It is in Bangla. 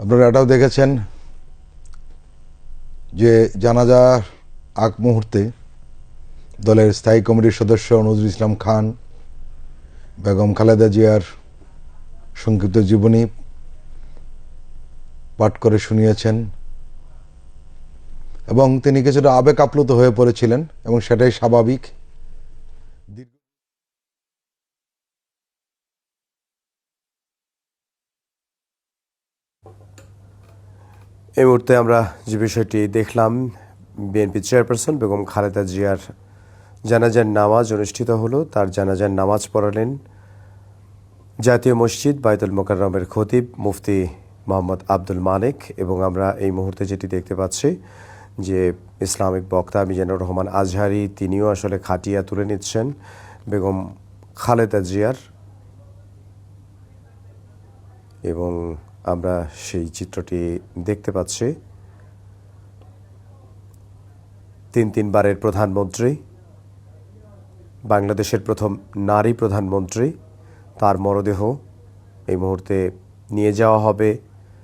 আপনারা এটাও দেখেছেন যে জানাজার আগ মুহূর্তে দলের স্থায়ী কমিটির সদস্য নজরুল ইসলাম খান বেগম খালেদা জিয়ার সংক্ষিপ্ত জীবনী পাঠ করে শুনিয়েছেন এবং তিনি কিছুটা আবেগ আপ্লুত হয়ে পড়েছিলেন এবং সেটাই স্বাভাবিক। এই মুহূর্তে আমরা যে বিষয়টি দেখলাম, বিএনপি চেয়ারপারসন বেগম খালেদা জিয়ার জানাজার নামাজ অনুষ্ঠিত হলো। তার জানাজার নামাজ পড়ালেন জাতীয় মসজিদ বায়তুল মোকাররমের খতিব মুফতি মোহাম্মদ আব্দুল মালেক। এবং আমরা এই মুহূর্তে যেটি দেখতে পাচ্ছি যে ইসলামিক বক্তা মিজানুর রহমান আজহারি তিনিও আসলে খাটিয়া তুলে নিচ্ছেন বেগম খালেদা জিয়ার, এবং আমরা সেই চিত্রটি দেখতে পাচ্ছি। তিনবারের প্রধানমন্ত্রী, বাংলাদেশের প্রথম নারী প্রধানমন্ত্রী, তার মরদেহ এই মুহূর্তে নিয়ে যাওয়া হবে